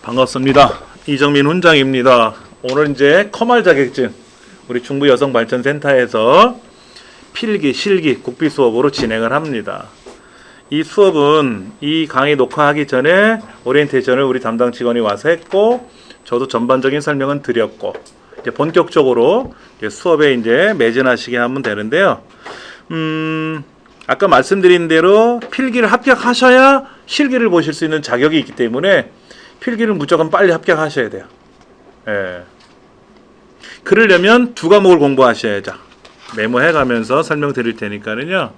반갑습니다. 이정민 훈장입니다. 오늘 이제 커말 자격증 우리 중부 여성발전센터에서 필기, 실기, 국비 수업으로 진행을 합니다. 이 수업은 이 강의 녹화하기 전에 오리엔테이션을 우리 담당 직원이 와서 했고, 저도 전반적인 설명은 드렸고, 이제 본격적으로 이제 수업에 이제 매진하시게 하면 되는데요. 아까 말씀드린 대로 필기를 합격하셔야 실기를 보실 수 있는 자격이 있기 때문에 필기를 무조건 빨리 합격하셔야 돼요. 예. 그러려면 두 과목을 공부하셔야죠. 메모해 가면서 설명드릴 테니까는요.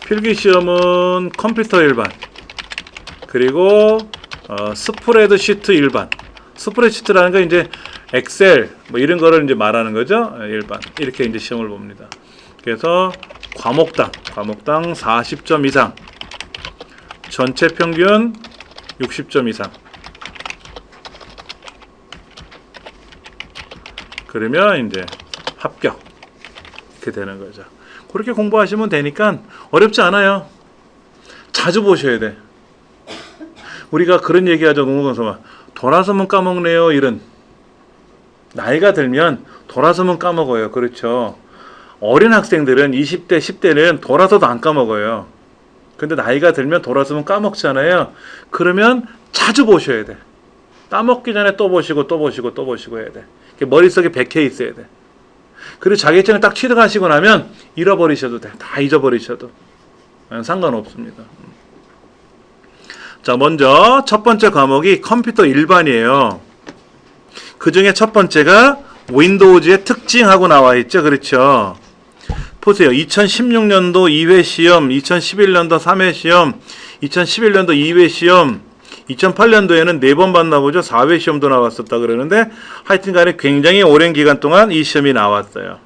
필기 시험은 컴퓨터 일반, 그리고 스프레드시트 일반. 스프레드시트라는 건 이제 엑셀 뭐 이런 거를 이제 말하는 거죠. 일반. 이렇게 이제 시험을 봅니다. 그래서 과목당 40점 이상, 전체 평균 60점 이상. 그러면 이제 합격. 이렇게 되는 거죠. 그렇게 공부하시면 되니까 어렵지 않아요. 자주 보셔야 돼. 우리가 그런 얘기하죠. 농구선수만 돌아서면 까먹네요. 이런 나이가 들면 돌아서면 까먹어요. 그렇죠. 어린 학생들은 20대, 10대는 돌아서도 안 까먹어요. 근데 나이가 들면 돌아서면 까먹잖아요. 그러면 자주 보셔야 돼. 까먹기 전에 또 보시고 또 보시고 또 보시고 해야 돼. 머릿속에 박혀 있어야 돼. 그리고 자격증을 딱 취득하시고 나면 잃어버리셔도 돼. 다 잊어버리셔도 상관없습니다. 자, 먼저 첫 번째 과목이 컴퓨터 일반이에요. 그 중에 첫 번째가 윈도우즈의 특징하고 나와 있죠. 그렇죠. 보세요. 2016년도 2회 시험, 2011년도 3회 시험, 2011년도 2회 시험, 2008년도에는 4번 봤나 보죠. 4회 시험도 나왔었다 그러는데, 하여튼 간에 굉장히 오랜 기간 동안 이 시험이 나왔어요.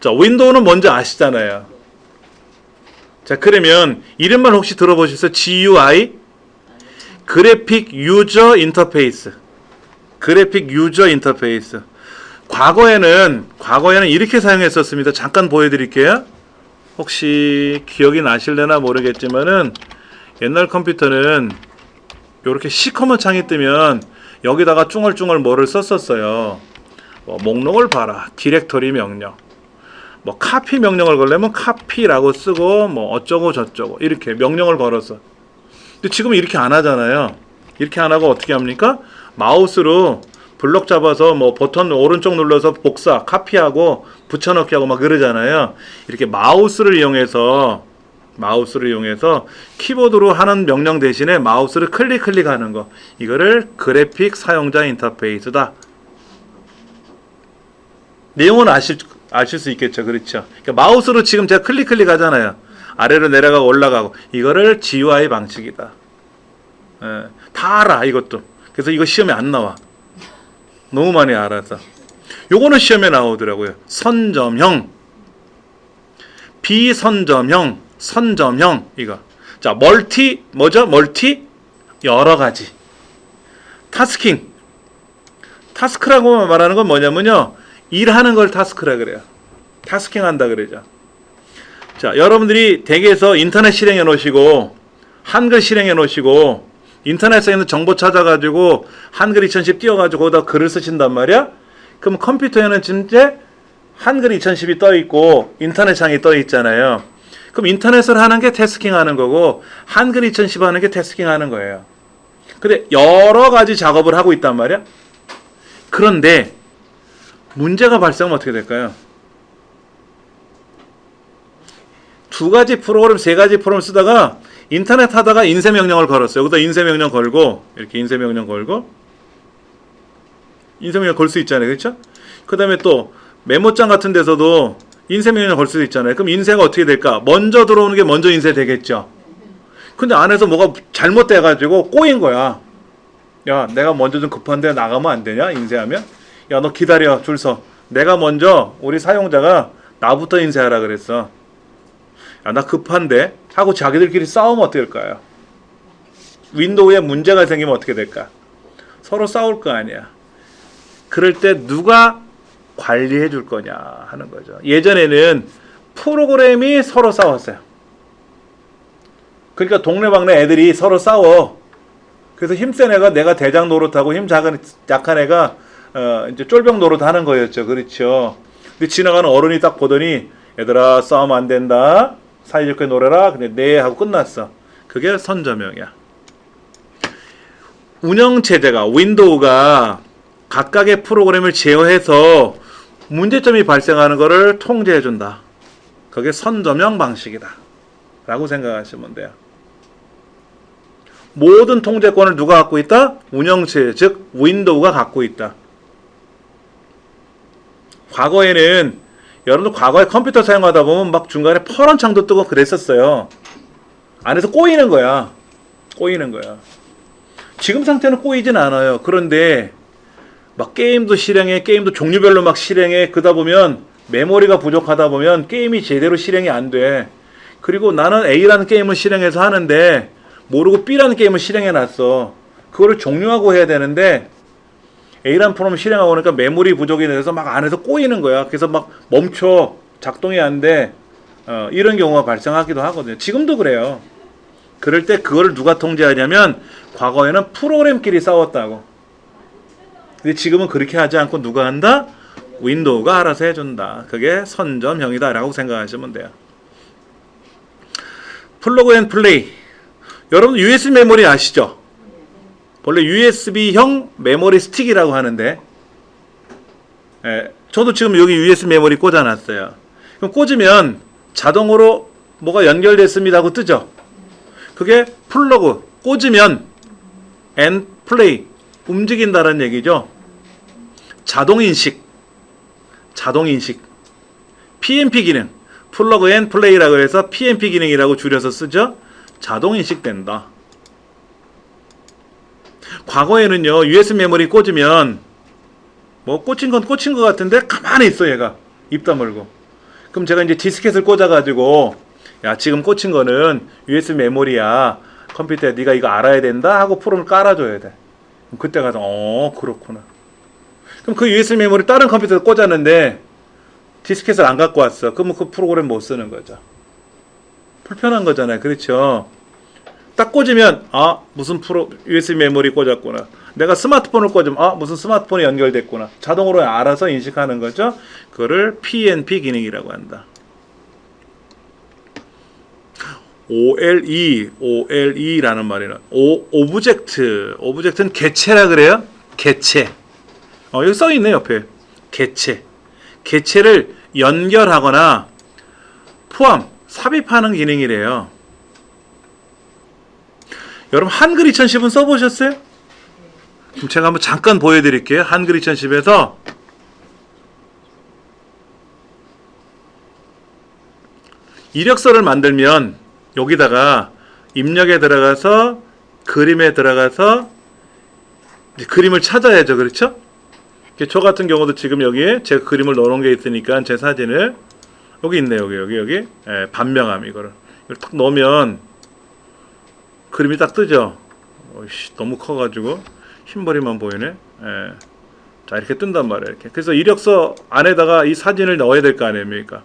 자, 윈도우는 먼저 아시잖아요. 자, 그러면 이름만 혹시 들어보셨어요? GUI? 그래픽 유저 인터페이스. 그래픽 유저 인터페이스. 과거에는 이렇게 사용했었습니다. 잠깐 보여드릴게요. 혹시 기억이 나실려나 모르겠지만은, 옛날 컴퓨터는 이렇게 시커먼 창이 뜨면 여기다가 쭝얼쭝얼 뭐를 썼었어요. 뭐 목록을 봐라, 디렉터리 명령, 뭐 카피 명령을 걸려면 카피라고 쓰고, 뭐 어쩌고 저쩌고 이렇게 명령을 걸어서. 근데 지금은 이렇게 안 하잖아요. 이렇게 안 하고 어떻게 합니까? 마우스로 블록 잡아서 뭐 버튼 오른쪽 눌러서 복사, 카피하고 붙여넣기 하고 막 그러잖아요. 이렇게 마우스를 이용해서 키보드로 하는 명령 대신에 마우스를 클릭하는 거, 이거를 그래픽 사용자 인터페이스다. 내용은 아실 수 있겠죠. 그렇죠. 그러니까 마우스로 지금 제가 클릭하잖아요. 아래로 내려가고 올라가고, 이거를 GUI 방식이다. 다 알아, 이것도. 그래서 이거 시험에 안 나와. 너무 많이 알아서. 요거는 시험에 나오더라고요. 선점형, 비선점형, 선점형, 이거. 자, 멀티, 뭐죠? 멀티? 여러 가지. 타스킹. 타스크라고 말하는 건 뭐냐면요, 일하는 걸 타스크라 그래요. 타스킹 한다 그러죠. 자, 여러분들이 댁에서 인터넷 실행해 놓으시고, 한글 실행해 놓으시고, 인터넷에 있는 정보 찾아가지고, 한글 2010 띄워가지고, 거기다 글을 쓰신단 말이야? 그럼 컴퓨터에는 진짜 한글 2010이 떠있고, 인터넷 창이 떠있잖아요. 그럼 인터넷을 하는 게 태스킹 하는 거고, 한글 2010 하는 게 태스킹 하는 거예요. 근데 여러 가지 작업을 하고 있단 말이야? 그런데 문제가 발생하면 어떻게 될까요? 두 가지 프로그램, 세 가지 프로그램 쓰다가 인터넷 하다가 인쇄 명령을 걸었어요. 여기다 인쇄 명령 걸고, 이렇게 인쇄 명령 걸고, 인쇄 명령 걸 수 있잖아요. 그렇죠? 그 다음에 또 메모장 같은 데서도 인쇄 명령 걸 수도 있잖아요. 그럼 인쇄가 어떻게 될까? 먼저 들어오는 게 먼저 인쇄 되겠죠. 근데 안에서 뭐가 잘못돼가지고 꼬인 거야. 야, 내가 먼저 좀 급한데 나가면 안 되냐? 인쇄하면? 야, 너 기다려, 줄 서. 내가 먼저, 우리 사용자가 나부터 인쇄하라 그랬어. 야, 나 급한데? 하고 자기들끼리 싸우면 어떻게 될까요? 윈도우에 문제가 생기면 어떻게 될까? 서로 싸울 거 아니야. 그럴 때 누가 관리해 줄 거냐 하는 거죠. 예전에는 프로그램이 서로 싸웠어요. 그러니까 동네방네 애들이 서로 싸워. 그래서 힘센 애가 내가 대장 노릇하고 힘 약한 애가 이제 쫄병 노릇 하는 거였죠. 그렇죠. 근데 지나가는 어른이 딱 보더니 얘들아 싸우면 안 된다. 사이좋게 놀아라. 근데 네 하고 끝났어. 그게 선저명이야. 운영체제가 윈도우가 각각의 프로그램을 제어해서 문제점이 발생하는 것을 통제해준다. 그게 선저명 방식이다. 라고 생각하시면 돼요. 모든 통제권을 누가 갖고 있다? 운영체제, 즉 윈도우가 갖고 있다. 과거에는 여러분들 과거에 컴퓨터 사용하다 보면 막 중간에 퍼런 창도 뜨고 그랬었어요. 안에서 꼬이는 거야. 꼬이는 거야. 지금 상태는 꼬이진 않아요. 그런데 막 게임도 실행해, 게임도 종류별로 막 실행해. 그러다 보면 메모리가 부족하다 보면 게임이 제대로 실행이 안 돼. 그리고 나는 A라는 게임을 실행해서 하는데 모르고 B라는 게임을 실행해 놨어. 그거를 종료하고 해야 되는데 A라는 프로그램을 실행하고 그러니까 메모리 부족이 돼서 막 안에서 꼬이는 거야. 그래서 막 멈춰. 작동이 안 돼. 이런 경우가 발생하기도 하거든요. 지금도 그래요. 그럴 때 그거를 누가 통제하냐면 과거에는 프로그램끼리 싸웠다고. 근데 지금은 그렇게 하지 않고 누가 한다? 윈도우가 알아서 해준다. 그게 선점형이다 라고 생각하시면 돼요. 플러그 앤 플레이. 여러분 USB 메모리 아시죠? 원래 USB형 메모리 스틱이라고 하는데 저도 지금 여기 USB 메모리 꽂아놨어요. 그럼 꽂으면 자동으로 뭐가 연결됐습니다 하고 뜨죠? 그게 플러그, 꽂으면 앤 플레이, 움직인다는 얘기죠. 자동인식, PNP 기능, 플러그 앤 플레이라고 해서 PNP 기능이라고 줄여서 쓰죠. 자동인식 된다. 과거에는요, USB 메모리 꽂으면 뭐 꽂힌 건 꽂힌 것 같은데 가만히 있어 얘가. 입 다물고. 그럼 제가 이제 디스켓을 꽂아가지고 야 지금 꽂힌 거는 USB 메모리야. 컴퓨터에 네가 이거 알아야 된다 하고 프로그램을 깔아줘야 돼. 그때 가서 그렇구나. 그럼 그 USB 메모리 다른 컴퓨터에 꽂았는데 디스켓을 안 갖고 왔어. 그러면 그 프로그램 못 쓰는 거죠. 불편한 거잖아요. 그렇죠. 딱 꽂으면 무슨 USB 메모리 꽂았구나. 내가 스마트폰을 꽂으면 무슨 스마트폰이 연결됐구나. 자동으로 알아서 인식하는 거죠. 그거를 PNP 기능이라고 한다. OLE라는 말이는 오브젝트는 개체라 그래요. 개체. 여기 써있네 옆에. 개체를 연결하거나 포함, 삽입하는 기능이래요. 여러분 한글 2010은 써보셨어요? 그럼 제가 한번 잠깐 보여드릴게요. 한글 2010에서 이력서를 만들면 여기다가 입력에 들어가서 그림에 들어가서 그림을 찾아야죠. 그렇죠? 저 같은 경우도 지금 여기에 제 그림을 넣어놓은 게 있으니까 제 사진을 여기 있네요. 여기 반명함 이거를 탁 넣으면 그림이 딱 뜨죠. 너무 커가지고 흰머리만 보이네. 자 이렇게 뜬단 말이에요. 이렇게. 그래서 이력서 안에다가 이 사진을 넣어야 될 거 아닙니까?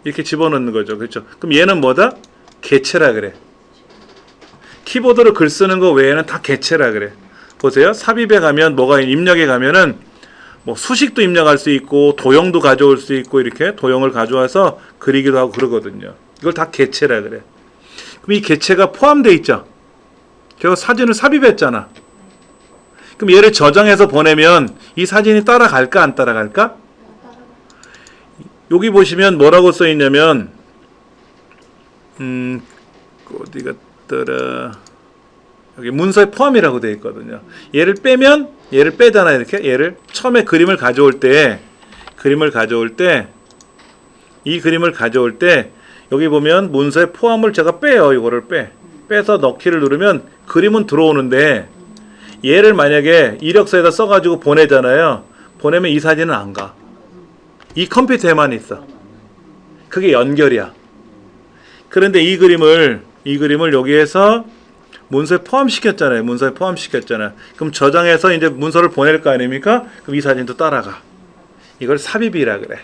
이렇게 집어넣는 거죠. 그렇죠? 그럼 얘는 뭐다? 개체라 그래. 키보드로 글 쓰는 거 외에는 다 개체라 그래. 보세요. 삽입에 가면 뭐가 입력에 가면은 뭐 수식도 입력할 수 있고 도형도 가져올 수 있고 이렇게 도형을 가져와서 그리기도 하고 그러거든요. 이걸 다 개체라 그래. 그럼 이 개체가 포함되어 있죠. 제가 사진을 삽입했잖아. 그럼 얘를 저장해서 보내면 이 사진이 따라갈까 안 따라갈까? 여기 보시면 뭐라고 써 있냐면 어디 갔더라. 여기 문서에 포함이라고 되어 있거든요. 얘를 빼면 얘를 빼잖아요. 이렇게 얘를 처음에 이 그림을 가져올 때 여기 보면 문서에 포함을 제가 빼요. 이거를 빼서 넣기를 누르면 그림은 들어오는데 얘를 만약에 이력서에다 써가지고 보내잖아요. 보내면 이 사진은 안 가. 이 컴퓨터에만 있어. 그게 연결이야. 그런데 이 그림을 여기에서 문서에 포함시켰잖아요. 그럼 저장해서 이제 문서를 보낼 거 아닙니까? 그럼 이 사진도 따라가. 이걸 삽입이라 그래.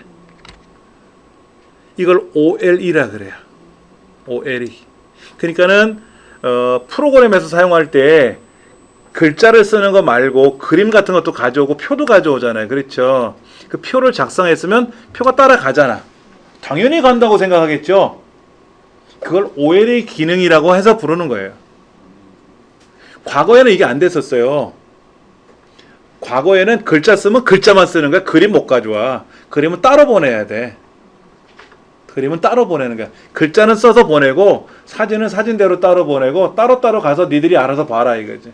이걸 OLE라 그래요. OLE. 그러니까는 프로그램에서 사용할 때 글자를 쓰는 거 말고 그림 같은 것도 가져오고 표도 가져오잖아요. 그렇죠? 그 표를 작성했으면 표가 따라가잖아. 당연히 간다고 생각하겠죠. 그걸 OLE 기능이라고 해서 부르는 거예요. 과거에는 이게 안 됐었어요. 과거에는 글자 쓰면 글자만 쓰는 거야. 그림 못 가져와. 그림은 따로 보내야 돼. 그림은 따로 보내는 거야. 글자는 써서 보내고 사진은 사진대로 따로 보내고 따로따로 가서 니들이 알아서 봐라 이거지.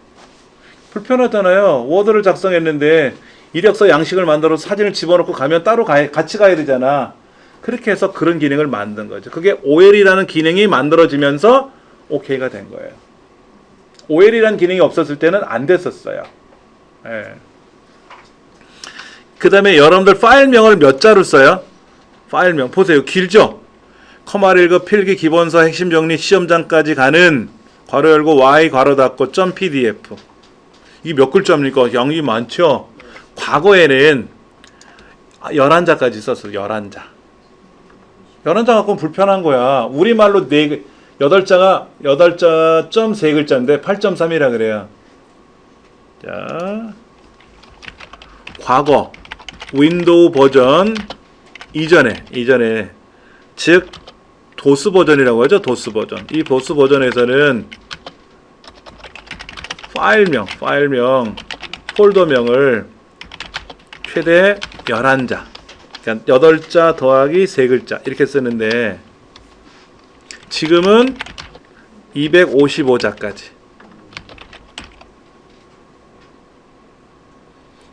불편하잖아요. 워드를 작성했는데 이력서 양식을 만들어서 사진을 집어넣고 가면 따로 같이 가야 되잖아. 그렇게 해서 그런 기능을 만든 거죠. 그게 OL이라는 기능이 만들어지면서 OK가 된 거예요. OL이라는 기능이 없었을 때는 안 됐었어요. 예. 그 다음에 여러분들 파일명을 몇 자로 써요? 파일명 보세요. 길죠? 커마를 읽어 필기 기본서 핵심 정리 시험장까지 가는 괄호 열고 y 괄호 닫고 .pdf. 이게 몇 글자입니까? 양이 많죠? 과거에는 11자까지 썼어요. 11자. 11자 갖고는 불편한 거야. 우리말로 8자가 8자 점 3글자인데 8.3이라 그래요. 자, 과거 윈도우 버전 이전에 즉 도스 버전이라고 하죠. 도스 버전. 이 도스 버전에서는 파일명 폴더명을 최대 11자, 그러니까 8자 더하기 3글자 이렇게 쓰는데 지금은 255자까지.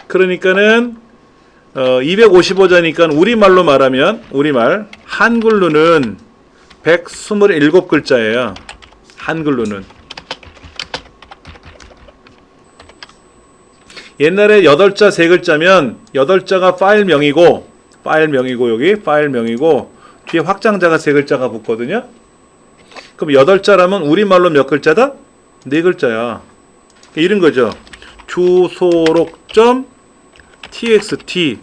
그러니까는 255자니까 우리말로 말하면 우리말 한글로는 127글자예요. 한글로는. 옛날에 8자 3글자면 8자가 파일명이고 여기 파일명이고 뒤에 확장자가 3글자가 붙거든요. 그럼 8자라면 우리말로 몇 글자다? 4글자야. 이런 거죠. 주소록.txt.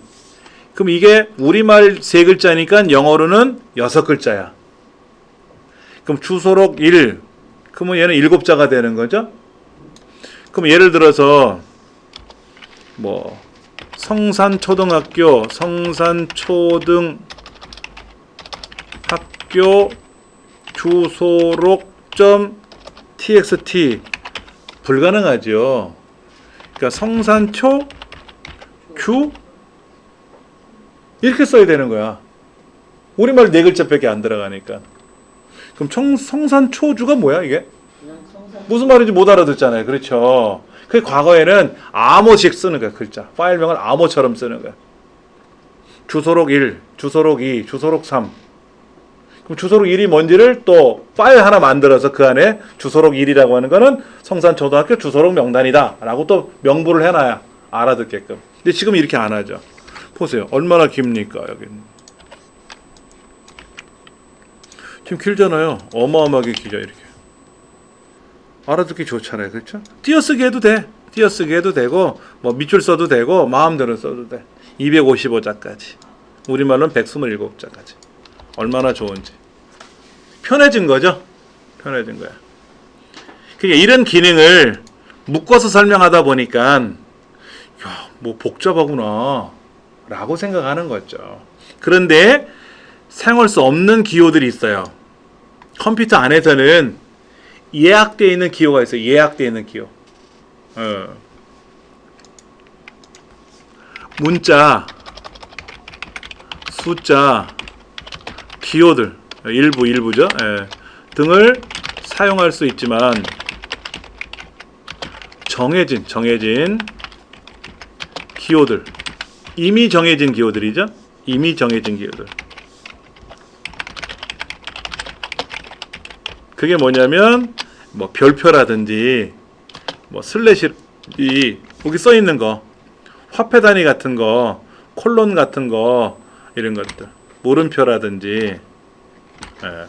그럼 이게 우리말 3글자니까 영어로는 6글자야. 그럼 주소록 1. 그러면 얘는 7자가 되는 거죠. 그럼 예를 들어서 뭐 성산초등학교 주소록.txt 불가능하죠. 그러니까 성산초 주 이렇게 써야 되는 거야. 우리말 4글자밖에 안 들어가니까. 그럼 성산초주가 뭐야 이게? 무슨 말인지 못 알아듣잖아요. 그렇죠. 그 과거에는 암호식 쓰는 거야. 글자. 파일명을 암호처럼 쓰는 거야. 주소록 1, 주소록 2, 주소록 3. 그럼 주소록 1이 뭔지를 또 파일 하나 만들어서 그 안에 주소록 1이라고 하는 거는 성산초등학교 주소록 명단이다 라고 또 명부를 해놔야 알아듣게끔. 근데 지금 이렇게 안 하죠. 보세요. 얼마나 깁니까 여기는. 지금 길잖아요. 어마어마하게 길죠. 이렇게. 알아듣기 좋잖아요. 그렇죠? 띄어쓰기 해도 돼. 띄어쓰기 해도 되고 뭐 밑줄 써도 되고 마음대로 써도 돼. 255자까지. 우리말로는 127자까지. 얼마나 좋은지. 편해진 거죠? 편해진 거야. 그러니까 이런 기능을 묶어서 설명하다 보니까 야, 뭐 복잡하구나 라고 생각하는 거죠. 그런데 사용할 수 없는 기호들이 있어요. 컴퓨터 안에서는 예약되어 있는 기호가 있어요. 예약되어 있는 기호. 문자, 숫자, 기호들, 일부죠. 예, 등을 사용할 수 있지만 정해진 기호들, 이미 정해진 기호들이죠. 이미 정해진 기호들. 그게 뭐냐면 뭐 별표라든지 뭐 슬래시 여기 써 있는 거, 화폐 단위 같은 거, 콜론 같은 거 이런 것들, 물음표라든지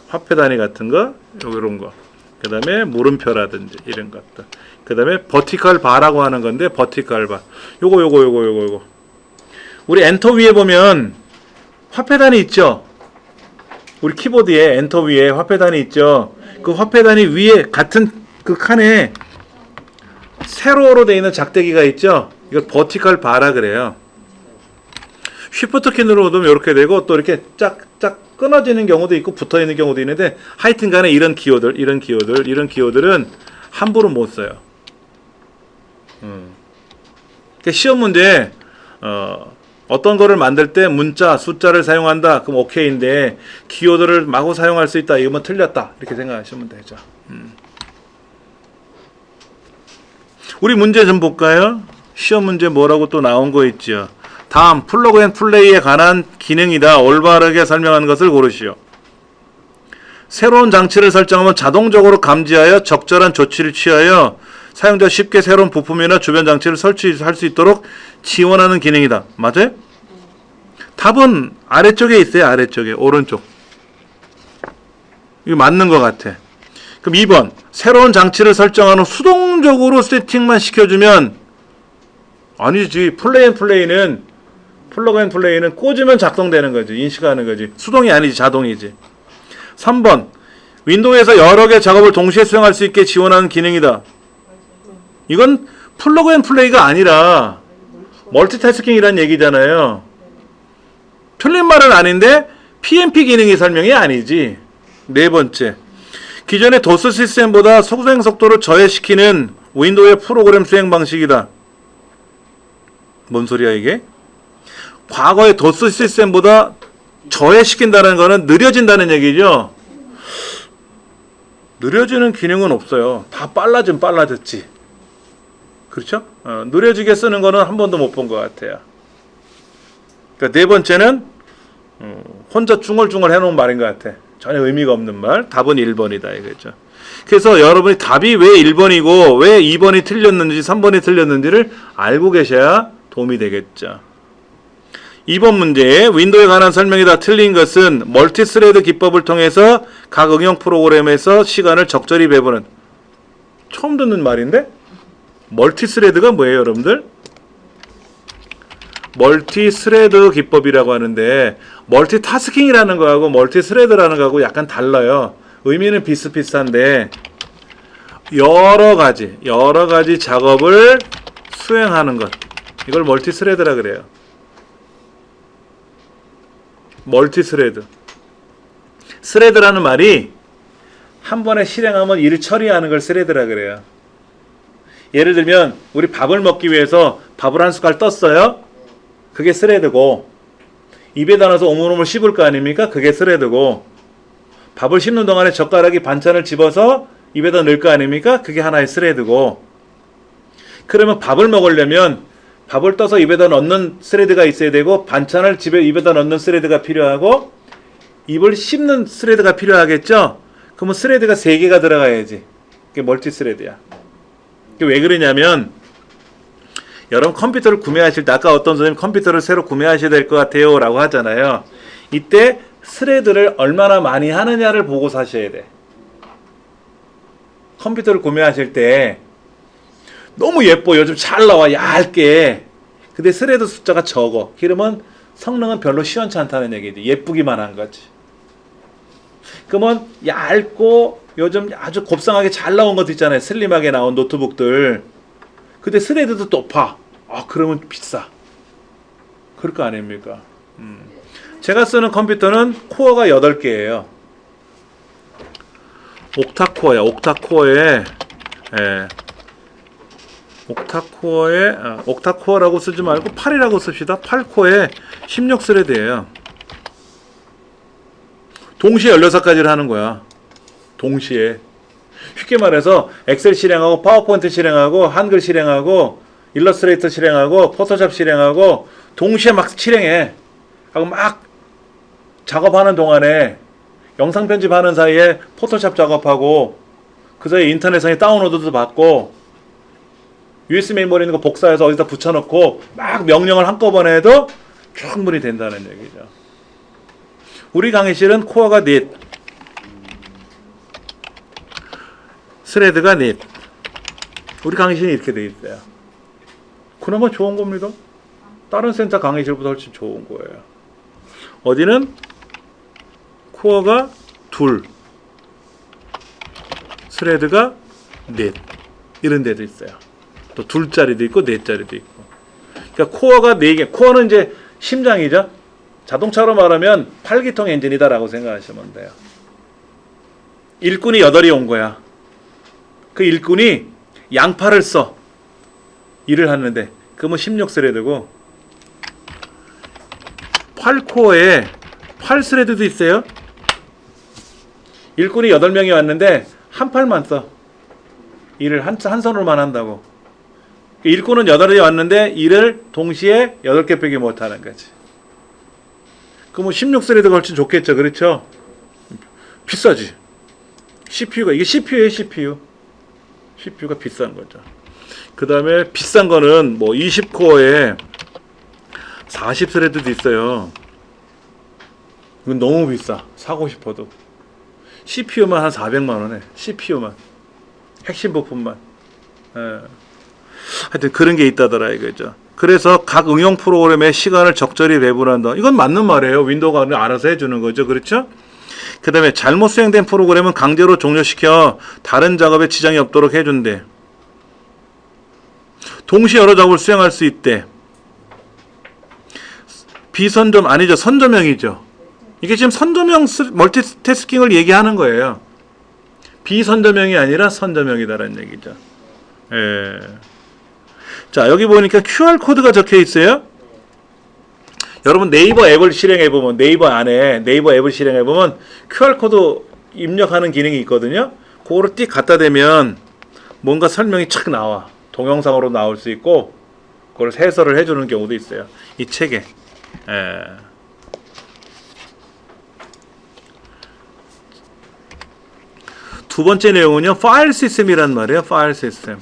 화폐 단위 같은 거 이런 거, 그 다음에 물음표라든지 이런 것들, 그 다음에 버티컬 바라고 하는 건데 버티컬 바 요거 우리 엔터 위에 보면 화폐 단위 있죠. 우리 키보드에 엔터 위에 화폐단이 있죠. 그 화폐단이 위에 같은 그 칸에 세로로 되어 있는 작대기가 있죠. 이걸 버티컬 바라 그래요. 쉬프트 키 누르면 이렇게 되고 또 이렇게 쫙쫙 끊어지는 경우도 있고 붙어 있는 경우도 있는데 하여튼 간에 이런 기호들은 함부로 못 써요. 시험 문제 어떤 거를 만들 때 문자, 숫자를 사용한다. 그럼 오케이인데 기호들을 마구 사용할 수 있다. 이거면 틀렸다. 이렇게 생각하시면 되죠. 우리 문제 좀 볼까요? 시험 문제 뭐라고 또 나온 거 있죠. 다음 플러그 앤 플레이에 관한 기능이다. 올바르게 설명하는 것을 고르시오. 새로운 장치를 설정하면 자동적으로 감지하여 적절한 조치를 취하여 사용자 쉽게 새로운 부품이나 주변 장치를 설치할 수 있도록 지원하는 기능이다. 맞아요? 답은 아래쪽에 있어요. 아래쪽에. 오른쪽. 이거 맞는 것 같아. 그럼 2번. 새로운 장치를 설정한 후 수동적으로 세팅만 시켜주면 아니지. 플러그 앤 플레이는 꽂으면 작동되는 거지. 인식하는 거지. 수동이 아니지. 자동이지. 3번. 윈도우에서 여러 개 작업을 동시에 수행할 수 있게 지원하는 기능이다. 이건 플러그 앤 플레이가 아니라 멀티태스킹이라는 얘기잖아요. 틀린 말은 아닌데 PMP 기능이 설명이 아니지. 4번째. 기존의 도스 시스템보다 수행 속도를 저해시키는 윈도우의 프로그램 수행 방식이다. 뭔 소리야 이게? 과거의 도스 시스템보다 저해시킨다는 거는 느려진다는 얘기죠. 느려지는 기능은 없어요. 다 빨라졌지. 그렇죠? 느려지게 쓰는 거는 한 번도 못 본 것 같아요. 그러니까 4번째는 혼자 중얼중얼 해놓은 말인 것 같아. 전혀 의미가 없는 말. 답은 1번이다 이거죠. 그래서 여러분이 답이 왜 1번이고 왜 2번이 틀렸는지 3번이 틀렸는지를 알고 계셔야 도움이 되겠죠. 2번 문제. 윈도우에 관한 설명이다. 틀린 것은 멀티스레드 기법을 통해서 각 응용 프로그램에서 시간을 적절히 배분은. 처음 듣는 말인데? 멀티스레드가 뭐예요 여러분들? 멀티스레드 기법이라고 하는데 멀티타스킹이라는 거하고 멀티스레드라는 거하고 약간 달라요. 의미는 비슷비슷한데 여러 가지 작업을 수행하는 것. 이걸 멀티스레드라 그래요. 멀티스레드. 스레드라는 말이 한 번에 실행하면 일을 처리하는 걸 스레드라 그래요. 예를 들면 우리 밥을 먹기 위해서 밥을 한 숟갈 떴어요. 그게 스레드고 입에다 넣어서 오물오물 씹을 거 아닙니까? 그게 스레드고 밥을 씹는 동안에 젓가락이 반찬을 집어서 입에다 넣을 거 아닙니까? 그게 하나의 스레드고 그러면 밥을 먹으려면 밥을 떠서 입에다 넣는 스레드가 있어야 되고 반찬을 입에다 넣는 스레드가 필요하고 입을 씹는 스레드가 필요하겠죠? 그러면 스레드가 3개가 들어가야지. 그게 멀티스레드야. 왜 그러냐면 여러분 컴퓨터를 구매하실 때 아까 어떤 선생님 컴퓨터를 새로 구매하셔야 될 것 같아요 라고 하잖아요. 이때 스레드를 얼마나 많이 하느냐를 보고 사셔야 돼. 컴퓨터를 구매하실 때 너무 예뻐. 요즘 잘 나와. 얇게. 근데 스레드 숫자가 적어. 그러면 성능은 별로 시원치 않다는 얘기지. 예쁘기만 한 거지. 그러면 얇고 요즘 아주 곱상하게 잘 나온 것도 있잖아요. 슬림하게 나온 노트북들. 근데 스레드도 높아. 그러면 비싸. 그럴 거 아닙니까? 제가 쓰는 컴퓨터는 코어가 8개예요. 옥타코어야. 옥타코어라고 쓰지 말고 8이라고 씁시다. 8코어에 16스레드예요. 동시에 16가지를 하는 거야. 동시에. 쉽게 말해서 엑셀 실행하고 파워포인트 실행하고 한글 실행하고 일러스트레이터 실행하고 포토샵 실행하고 동시에 막 실행해. 하고 막 작업하는 동안에 영상 편집하는 사이에 포토샵 작업하고 그 사이에 인터넷상에 다운로드도 받고 USB 메모리 있는 거 복사해서 어디다 붙여놓고 막 명령을 한꺼번에 해도 충분히 된다는 얘기죠. 우리 강의실은 코어가 넷, 스레드가 넷. 우리 강의실이 이렇게 돼 있어요. 그나마 좋은 겁니다. 다른 센터 강의실보다 훨씬 좋은 거예요. 어디는 코어가 둘, 스레드가 넷, 이런 데도 있어요. 또 둘짜리도 있고 넷짜리도 있고. 그러니까 코어가 4개. 코어는 이제 심장이죠. 자동차로 말하면 8기통 엔진이다라고 생각하시면 돼요. 일꾼이 8이 온 거야. 그 일꾼이 양팔을 써. 일을 하는데 그러면 16스레드고 8코어에 8스레드도 있어요. 일꾼이 8명이 왔는데 한 팔만 써. 일을 한 손으로만 한다고. 일꾼은 8이 왔는데 일을 동시에 8개밖에 못하는 거지. 그럼 16스레드 걸친 좋겠죠. 그렇죠? 비싸지. CPU가 이게 CPU예요. CPU가 비싼 거죠. 그 다음에 비싼 거는 뭐 20코어에 40스레드도 있어요. 이건 너무 비싸. 사고 싶어도. CPU만 한 400만 원에. CPU만. 핵심 부품만. 하여튼 그런 게 있다더라 이거죠. 그래서 각 응용 프로그램의 시간을 적절히 배분한다. 이건 맞는 말이에요. 윈도우가 알아서 해주는 거죠. 그렇죠? 그 다음에 잘못 수행된 프로그램은 강제로 종료시켜 다른 작업에 지장이 없도록 해준대. 동시에 여러 작업을 수행할 수 있대. 비선점 아니죠. 선점형이죠. 이게 지금 선점형 멀티태스킹을 얘기하는 거예요. 비선점형이 아니라 선점형이다라는 얘기죠. 예. 자, 여기 보니까 QR코드가 적혀 있어요. 여러분 네이버 앱을 실행해보면, 네이버 안에 네이버 앱을 실행해보면 QR코드 입력하는 기능이 있거든요. 그거를 띡 갖다 대면 뭔가 설명이 착 나와. 동영상으로 나올 수 있고 그걸 해설을 해주는 경우도 있어요. 이 책에. 예. 두 번째 내용은요. 파일 시스템이란 말이에요. 파일 시스템.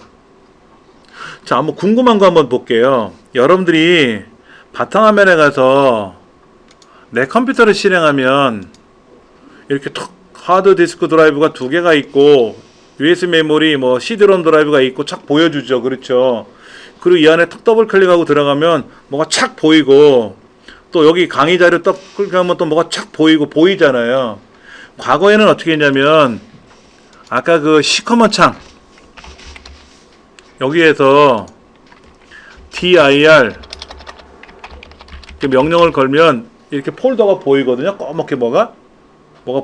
자, 한번 궁금한 거 한번 볼게요. 여러분들이 바탕화면에 가서 내 컴퓨터를 실행하면 이렇게 톡 하드 디스크 드라이브가 2개가 있고 USB 메모리 뭐 CD롬 드라이브가 있고 착 보여주죠. 그렇죠? 그리고 이 안에 탁 더블 클릭하고 들어가면 뭐가 착 보이고 또 여기 강의 자료 딱 클릭하면 또 뭐가 착 보이고 보이잖아요. 과거에는 어떻게 했냐면 아까 그 시커먼 창 여기에서 dir 그 명령을 걸면 이렇게 폴더가 보이거든요. 꺼멓게 뭐가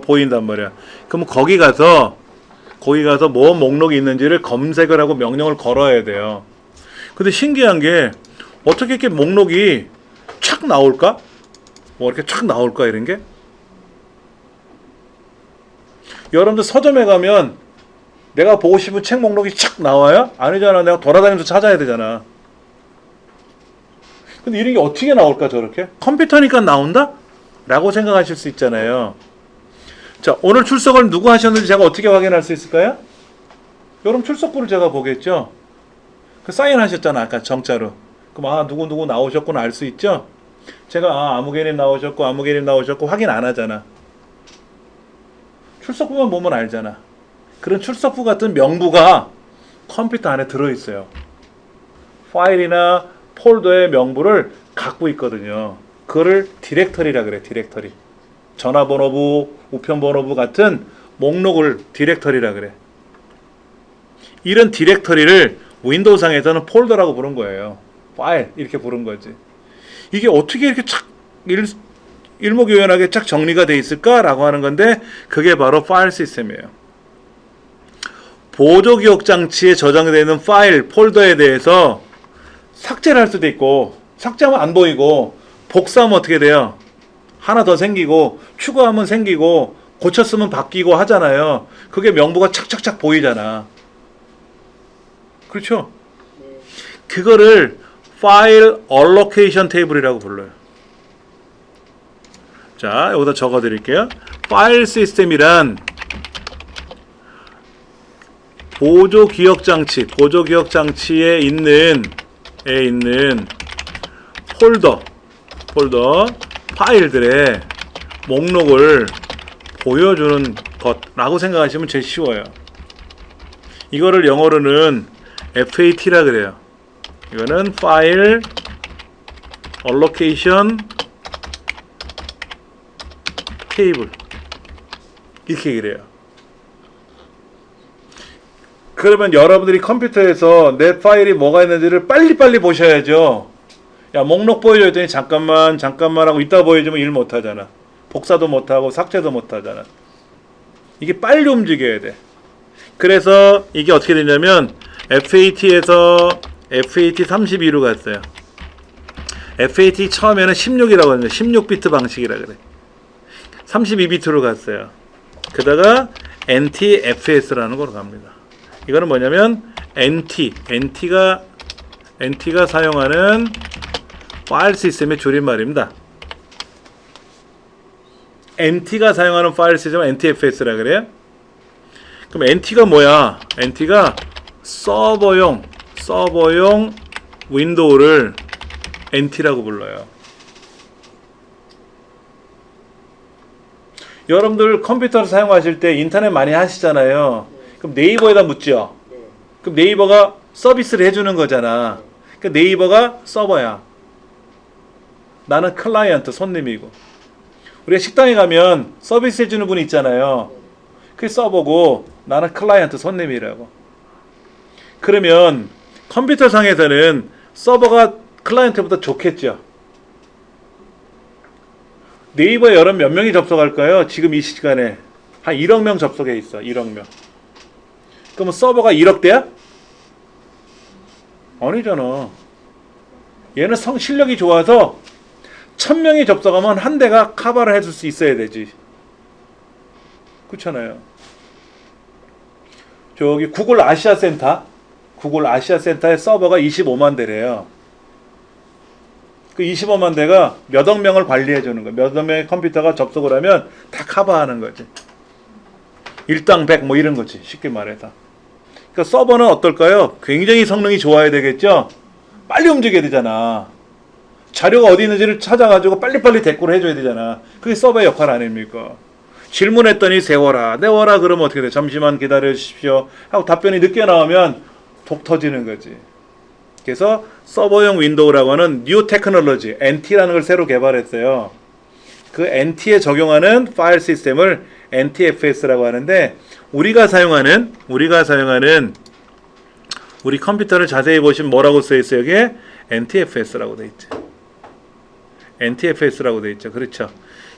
보인단 말이야. 그럼 거기 가서 뭐 목록이 있는지를 검색을 하고 명령을 걸어야 돼요. 근데 신기한 게 어떻게 이렇게 목록이 착 나올까? 뭐 이렇게 착 나올까 이런 게? 여러분들 서점에 가면 내가 보고 싶은 책 목록이 착 나와요? 아니잖아. 내가 돌아다니면서 찾아야 되잖아. 근데 이런 게 어떻게 나올까 저렇게? 컴퓨터니까 나온다? 라고 생각하실 수 있잖아요. 자, 오늘 출석을 누구 하셨는지 제가 어떻게 확인할 수 있을까요? 여러분 출석부를 제가 보겠죠? 그 사인하셨잖아 아까 정자로. 그럼 누구 나오셨구나 알 수 있죠? 제가 아무개님 나오셨고 확인 안 하잖아. 출석부만 보면 알잖아. 그런 출석부 같은 명부가 컴퓨터 안에 들어있어요. 파일이나 폴더의 명부를 갖고 있거든요. 그거를 디렉터리라 그래. 디렉터리. 전화번호부, 우편번호부 같은 목록을 디렉터리라 그래. 이런 디렉터리를 윈도우상에서는 폴더라고 부른 거예요. 파일 이렇게 부른 거지. 이게 어떻게 이렇게 착 일목요연하게 착 정리가 돼 있을까라고 하는 건데 그게 바로 파일 시스템이에요. 보조기억 장치에 저장되는 파일, 폴더에 대해서 삭제를 할 수도 있고 삭제하면 안 보이고 복사하면 어떻게 돼요? 하나 더 생기고 추가하면 생기고 고쳤으면 바뀌고 하잖아요. 그게 명부가 착착착 보이잖아. 그렇죠? 그거를 파일 얼로케이션 테이블이라고 불러요. 자, 여기다 적어 드릴게요. 파일 시스템이란 보조기억 장치에 있는 폴더 파일들의 목록을 보여주는 것라고 생각하시면 제일 쉬워요. 이거를 영어로는 FAT라 그래요. 이거는 파일 얼로케이션 테이블 이렇게 얘기를 해요. 그러면 여러분들이 컴퓨터에서 내 파일이 뭐가 있는지를 빨리빨리 보셔야죠. 야, 목록 보여줘 했더니 잠깐만 하고 이따 보여주면 일 못하잖아. 복사도 못하고 삭제도 못하잖아. 이게 빨리 움직여야 돼. 그래서 이게 어떻게 되냐면 FAT에서 FAT 32로 갔어요. FAT 처음에는 16이라고 하는데 16비트 방식이라 그래. 32비트로 갔어요. 그러다가 NTFS라는 걸로 갑니다. 이거는 뭐냐면 NT가 사용하는 파일 시스템의 줄임말입니다. NT가 사용하는 파일 시스템은 NTFS라 그래요. 그럼 NT가 뭐야? NT가 서버용 윈도우를 NT라고 불러요. 여러분들 컴퓨터를 사용하실 때 인터넷 많이 하시잖아요. 그럼 네이버에다 묻죠. 그럼 네이버가 서비스를 해주는 거잖아. 그러니까 네이버가 서버야. 나는 클라이언트, 손님이고. 우리가 식당에 가면 서비스 해주는 분이 있잖아요. 그게 서버고 나는 클라이언트, 손님이라고. 그러면 컴퓨터 상에서는 서버가 클라이언트보다 좋겠죠. 네이버에 여러분 몇 명이 접속할까요? 지금 이 시간에 한 1억 명 접속해 있어. 1억 명. 그러면 서버가 1억 대야? 아니잖아. 얘는 실력이 좋아서 1000명이 접속하면 한 대가 커버를 해줄 수 있어야 되지. 그렇잖아요. 저기 구글 아시아 센터의 서버가 25만 대래요. 그 25만 대가 몇억 명을 관리해 주는 거야. 몇억 명의 컴퓨터가 접속을 하면 다 커버하는 거지. 일당 100 뭐 이런 거지. 쉽게 말해서. 그러니까 서버는 어떨까요? 굉장히 성능이 좋아야 되겠죠? 빨리 움직여야 되잖아. 자료가 어디 있는지를 찾아가지고 빨리빨리 대꾸를 해줘야 되잖아. 그게 서버의 역할 아닙니까? 질문했더니 세워라. 내워라 그러면 어떻게 돼? 잠시만 기다려 주십시오. 하고 답변이 늦게 나오면 독 터지는 거지. 그래서 서버용 윈도우라고 하는 뉴 테크놀로지, NT라는 걸 새로 개발했어요. 그 NT에 적용하는 파일 시스템을 NTFS라고 하는데 우리가 사용하는 우리 컴퓨터를 자세히 보시면 뭐라고 써 있어요? 여기에 NTFS라고 돼 있죠. NTFS라고 돼 있죠. 그렇죠.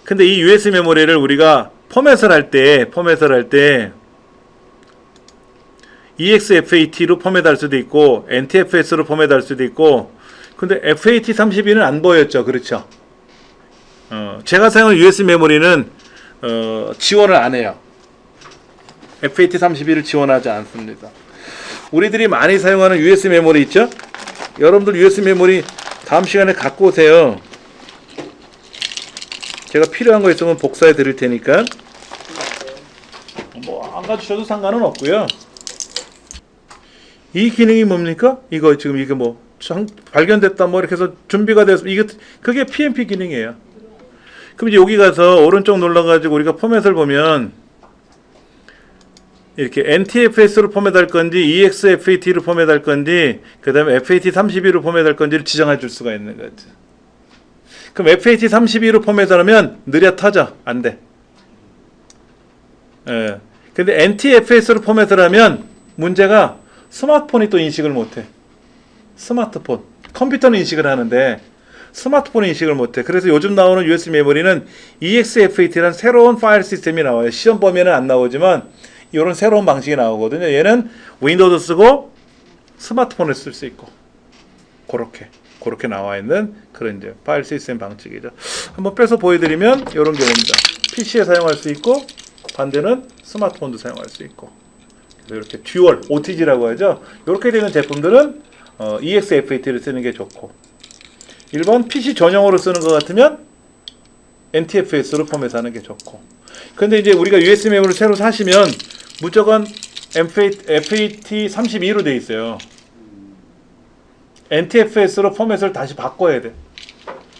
근데 이 USB 메모리를 우리가 포맷을 할 때 EXFAT로 포맷할 수도 있고 NTFS로 포맷할 수도 있고 근데 FAT32는 안 보였죠. 그렇죠. 제가 사용하는 USB 메모리는 지원을 안 해요. FAT32를 지원하지 않습니다. 우리들이 많이 사용하는 USB 메모리 있죠? 여러분들 USB 메모리 다음 시간에 갖고 오세요. 제가 필요한 거 있으면 복사해 드릴 테니까 뭐 안 가주셔도 상관은 없고요. 이 기능이 뭡니까? 이거 지금 이게 뭐 발견됐다 뭐 이렇게 해서 준비가 돼서 그게 PMP 기능이에요. 그럼 이제 여기 가서 오른쪽 눌러가지고 우리가 포맷을 보면 이렇게 NTFS로 포맷할 건지 EXFAT로 포맷할 건지 그 다음에 FAT32로 포맷할 건지를 지정해 줄 수가 있는 거죠. 그럼 FAT32로 포맷하면 느려 터져. 안 돼. 예. 근데 NTFS로 포맷을 하면 문제가 스마트폰이 또 인식을 못해. 스마트폰. 컴퓨터는 인식을 하는데 스마트폰은 인식을 못해. 그래서 요즘 나오는 USB 메모리는 EXFAT라는 새로운 파일 시스템이 나와요. 시험 범위에는 안 나오지만 이런 새로운 방식이 나오거든요. 얘는 윈도우도 쓰고 스마트폰을 쓸 수 있고 그렇게 나와 있는 그런 이제 파일 시스템 방식이죠. 한번 빼서 보여드리면 이런 경우입니다. PC에 사용할 수 있고 반대는 스마트폰도 사용할 수 있고 이렇게 듀얼 OTG라고 하죠. 이렇게 되는 제품들은 EXFAT를 쓰는 게 좋고 일반 PC 전용으로 쓰는 것 같으면 NTFS로 포맷하는 게 좋고 근데 이제 우리가 USB 메모리를 새로 사시면 무조건 FAT32로 돼 있어요. NTFS로 포맷을 다시 바꿔야 돼.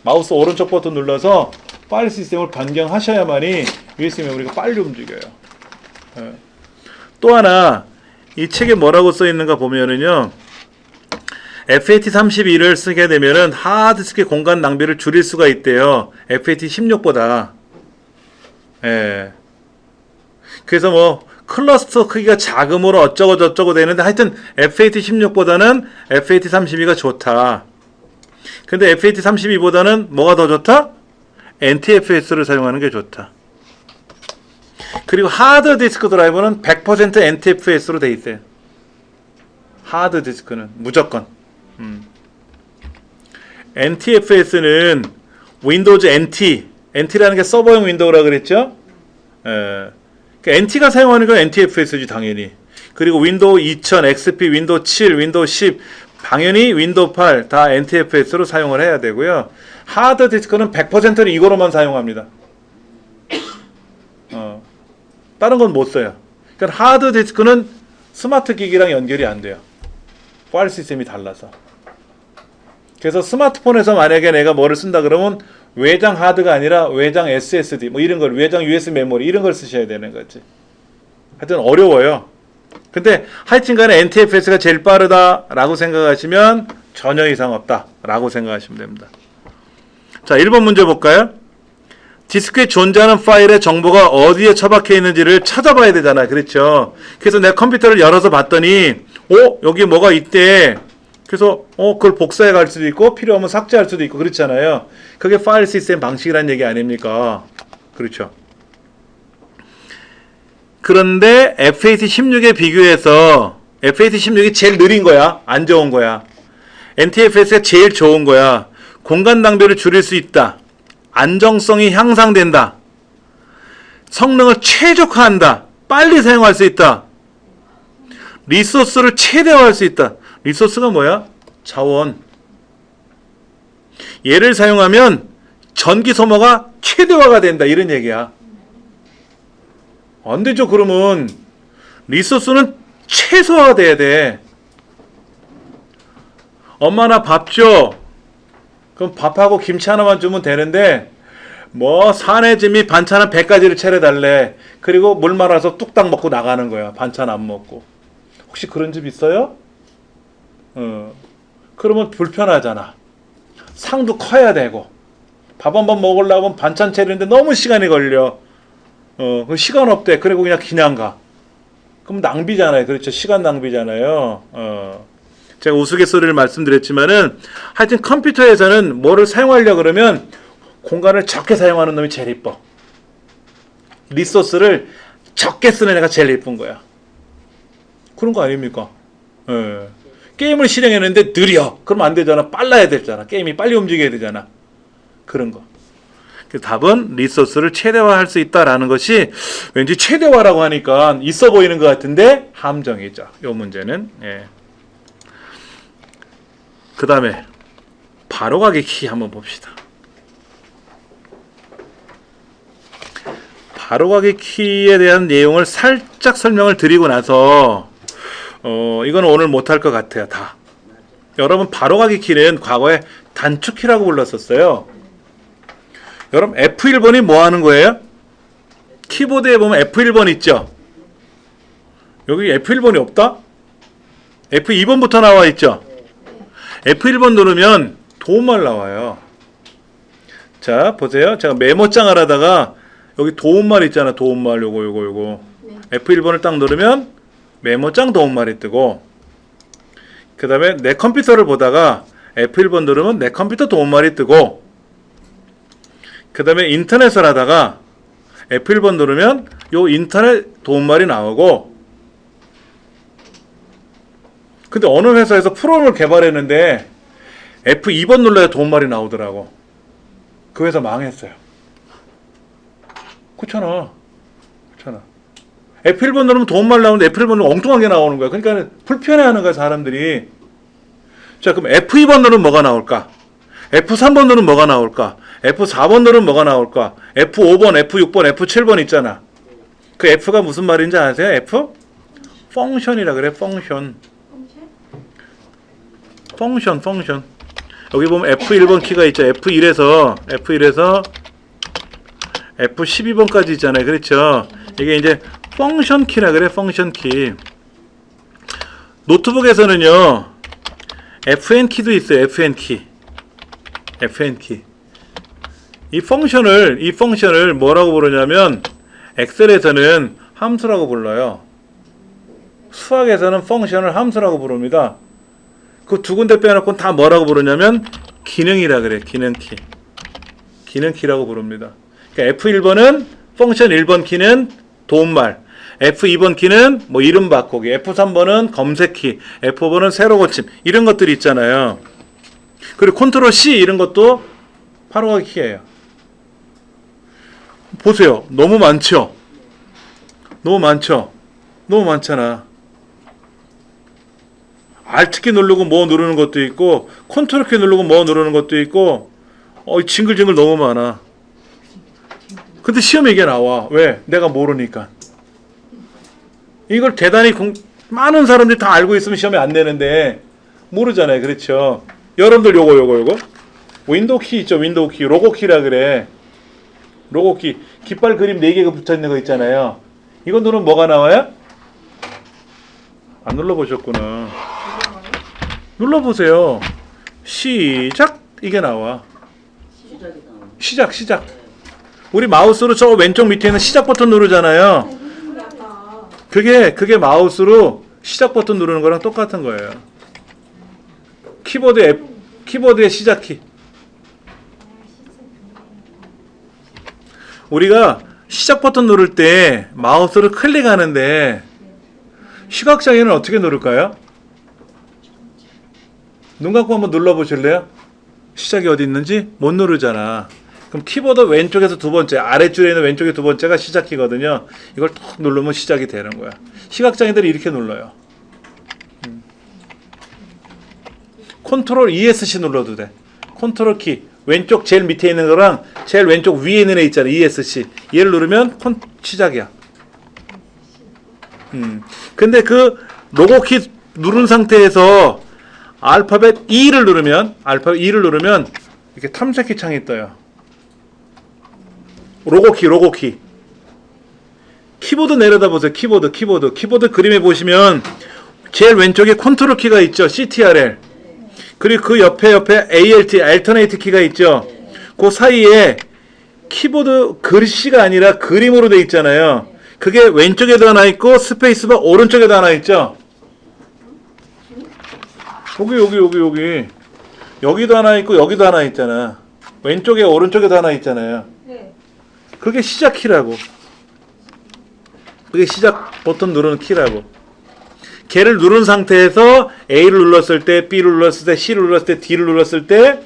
마우스 오른쪽 버튼 눌러서 파일 시스템을 변경하셔야만이 USB 메모리가 빨리 움직여요. 예. 또 하나 이 책에 뭐라고 써 있는가 보면은요. FAT32를 쓰게 되면은 하드디스크 공간 낭비를 줄일 수가 있대요. FAT16보다. 예. 그래서 뭐 클러스터 크기가 작음으로 어쩌고 저쩌고 되는데 하여튼 FAT16보다는 FAT32가 좋다. 근데 FAT32보다는 뭐가 더 좋다? NTFS를 사용하는 게 좋다. 그리고 하드 디스크 드라이버는 100% NTFS로 돼 있어요. 하드 디스크는 무조건. NTFS는 윈도우즈 NT라는 게 서버용 윈도우라 그랬죠? 그러니까 NT가 사용하는 건 NTFS지 당연히. 그리고 윈도우 2000, XP, 윈도우 7, 윈도우 10 당연히 윈도우 8 다 NTFS로 사용을 해야 되고요. 하드 디스크는 100%는 이거로만 사용합니다. 다른 건 못 써요. 그러니까 하드 디스크는 스마트 기기랑 연결이 안 돼요. 파일 시스템이 달라서. 그래서 스마트폰에서 만약에 내가 뭐를 쓴다 그러면 외장 하드가 아니라 외장 SSD 뭐 이런 걸, 외장 USB 메모리 이런 걸 쓰셔야 되는 거지. 하여튼 어려워요. 근데 하여튼간에 NTFS가 제일 빠르다라고 생각하시면 전혀 이상 없다라고 생각하시면 됩니다. 자, 1번 문제 볼까요? 디스크에 존재하는 파일의 정보가 어디에 처박혀 있는지를 찾아봐야 되잖아요. 그렇죠? 그래서 내가 컴퓨터를 열어서 봤더니 여기 뭐가 있대. 그래서 그걸 복사해 갈 수도 있고 필요하면 삭제할 수도 있고 그렇잖아요. 그게 파일 시스템 방식이라는 얘기 아닙니까? 그렇죠? 그런데 FAT16에 비교해서 FAT16이 제일 느린 거야. 안 좋은 거야. NTFS가 제일 좋은 거야. 공간 낭비를 줄일 수 있다. 안정성이 향상된다. 성능을 최적화한다. 빨리 사용할 수 있다. 리소스를 최대화할 수 있다. 리소스가 뭐야? 자원. 얘를 사용하면 전기 소모가 최대화가 된다. 이런 얘기야. 안 되죠. 그러면 리소스는 최소화돼야 돼. 엄마 나 밥 줘. 그럼 밥하고 김치 하나만 주면 되는데 뭐 사내짐이 반찬 100가지를 차려달래. 그리고 물 말아서 뚝딱 먹고 나가는 거야. 반찬 안 먹고. 혹시 그런 집 있어요? 그러면 불편하잖아. 상도 커야 되고 밥 한 번 먹으려면 반찬 차리는데 너무 시간이 걸려. 그럼 시간 없대. 그리고 그냥 가. 그럼 낭비잖아요. 그렇죠. 시간 낭비잖아요. 제가 우스갯소리를 말씀드렸지만은 하여튼 컴퓨터에서는 뭐를 사용하려고 그러면 공간을 적게 사용하는 놈이 제일 이뻐. 리소스를 적게 쓰는 애가 제일 이쁜 거야. 그런 거 아닙니까? 게임을 실행했는데 느려. 그러면 안 되잖아. 빨라야 되잖아. 게임이 빨리 움직여야 되잖아. 그런 거. 답은 리소스를 최대화할 수 있다라는 것이 왠지 최대화라고 하니까 있어 보이는 것 같은데 함정이죠. 이 문제는. 그 다음에 바로가기 키 한번 봅시다. 바로가기 키에 대한 내용을 살짝 설명을 드리고 나서 이거는 오늘 못할 것 같아요. 다. 여러분 바로가기 키는 과거에 단축키라고 불렀었어요. 여러분 F1번이 뭐 하는 거예요? 키보드에 보면 F1번 있죠? 여기 F1번이 없다? F2번부터 나와 있죠? F1번 누르면 도움말 나와요. 자, 보세요. 제가 메모장을 하다가 여기 도움말 있잖아. 도움말 요거. F1번을 딱 누르면 메모장 도움말이 뜨고, 그 다음에 내 컴퓨터를 보다가 F1번 누르면 내 컴퓨터 도움말이 뜨고, 그 다음에 인터넷을 하다가 F1번 누르면 요 인터넷 도움말이 나오고, 근데 어느 회사에서 프로그램을 개발했는데 F2번 눌러야 도움말이 나오더라고. 그 회사 망했어요. 그렇잖아. F1번 누르면 도움말 나오는데 F1번은 엉뚱하게 나오는 거야. 그러니까 불편해하는 거야, 사람들이. 자, 그럼 F2번 누르면 뭐가 나올까? F3번 누르면 뭐가 나올까? F4번 누르면 뭐가 나올까? F5번, F6번, F7번 있잖아. 그 F가 무슨 말인지 아세요? F? 펑션이라 그래. 펑션. 여기 보면 F1번 키가 있죠. F1에서 F12번까지 있잖아요. 그렇죠? 이게 이제 펑션 키라 그래. 펑션 키. 노트북에서는요. FN 키도 있어요. FN 키. 이 펑션을 뭐라고 부르냐면 엑셀에서는 함수라고 불러요. 수학에서는 펑션을 함수라고 부릅니다. 그 두 군데 빼놓고는 다 뭐라고 부르냐면 기능이라 그래. 기능키. 기능키라고 부릅니다. 그러니까 F1번은 펑션 1번 키는 도움말, F2번 키는 뭐 이름 바꾸기, F3번은 검색키, F4번은 세로 고침, 이런 것들이 있잖아요. 그리고 컨트롤 C 이런 것도 바로가기 키예요. 보세요. 너무 많죠? 너무 많죠? 너무 많잖아. Alt키 누르고 뭐 누르는 것도 있고, 컨트롤 키 누르고 뭐 누르는 것도 있고, 징글징글 너무 많아. 근데 시험에 이게 나와. 왜? 내가 모르니까. 이걸 대단히 많은 사람들이 다 알고 있으면 시험에 안 내는데 모르잖아요. 그렇죠? 여러분들 요거 윈도우 키 있죠? 윈도우 키. 로고 키라 그래. 로고 키. 깃발 그림 4개가 붙어 있는 거 있잖아요. 이거 누르면 뭐가 나와요? 안 눌러보셨구나. 눌러보세요. 시작. 이게 나와. 시작. 우리 마우스로 저 왼쪽 밑에 있는 시작 버튼 누르잖아요. 그게 마우스로 시작 버튼 누르는 거랑 똑같은 거예요. 키보드의 시작키. 우리가 시작 버튼 누를 때 마우스를 클릭하는데 시각장애는 어떻게 누를까요? 눈 감고 한번 눌러보실래요? 시작이 어디 있는지 못 누르잖아. 그럼 키보드 왼쪽에서 두 번째, 아래줄에 있는 왼쪽에 두 번째가 시작키거든요. 이걸 톡 누르면 시작이 되는 거야. 시각장애들이 이렇게 눌러요. 컨트롤 ESC 눌러도 돼. 컨트롤 키. 왼쪽 제일 밑에 있는 거랑 제일 왼쪽 위에 있는 애 있잖아. ESC. 얘를 누르면 시작이야. 근데 그 로고 키 누른 상태에서 알파벳 E를 누르면 이렇게 탐색키 창이 떠요. 로고 키. 키보드 내려다보세요. 키보드 그림에 보시면 제일 왼쪽에 컨트롤 키가 있죠. CTRL. 그리고 그 옆에 ALT, Alternate 키가 있죠. 그 사이에 키보드 글씨가 아니라 그림으로 돼 있잖아요. 그게 왼쪽에도 하나 있고 스페이스바 오른쪽에도 하나 있죠. 여기. 여기도 하나 있고 여기도 하나 있잖아. 왼쪽에 오른쪽에도 하나 있잖아요. 그게 시작 키라고. 그게 시작 버튼 누르는 키라고. 걔를 누른 상태에서 A를 눌렀을 때, B를 눌렀을 때, C를 눌렀을 때, D를 눌렀을 때,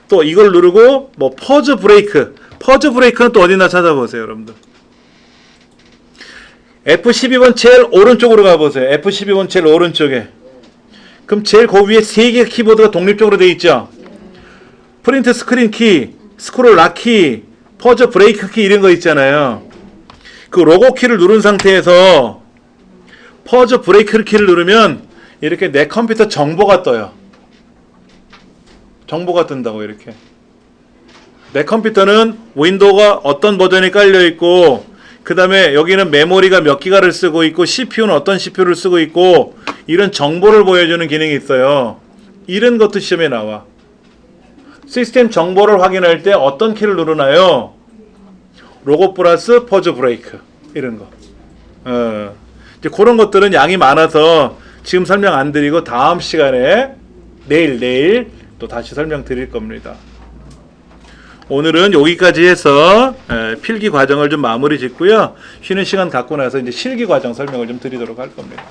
또 이걸 누르고 뭐 퍼즈 브레이크는 또 어디나 찾아보세요, 여러분들. F12번 제일 오른쪽으로 가보세요. F12번 제일 오른쪽에. 그럼 제일 그 위에 3개 키보드가 독립적으로 되어 있죠. 프린트 스크린 키, 스크롤 락 키, 퍼즈 브레이크 키 이런 거 있잖아요. 그 로고 키를 누른 상태에서 퍼즈 브레이크 키를 누르면 이렇게 내 컴퓨터 정보가 떠요. 정보가 뜬다고 이렇게. 내 컴퓨터는 윈도우가 어떤 버전이 깔려 있고 그 다음에 여기는 메모리가 몇 기가를 쓰고 있고 CPU는 어떤 CPU를 쓰고 있고 이런 정보를 보여주는 기능이 있어요. 이런 것도 시험에 나와. 시스템 정보를 확인할 때 어떤 키를 누르나요? 로고 플러스 퍼즈 브레이크 이런 거. 이제 그런 것들은 양이 많아서 지금 설명 안 드리고 다음 시간에 내일 또 다시 설명드릴 겁니다. 오늘은 여기까지 해서 필기 과정을 좀 마무리 짓고요. 쉬는 시간 갖고 나서 이제 실기 과정 설명을 좀 드리도록 할 겁니다.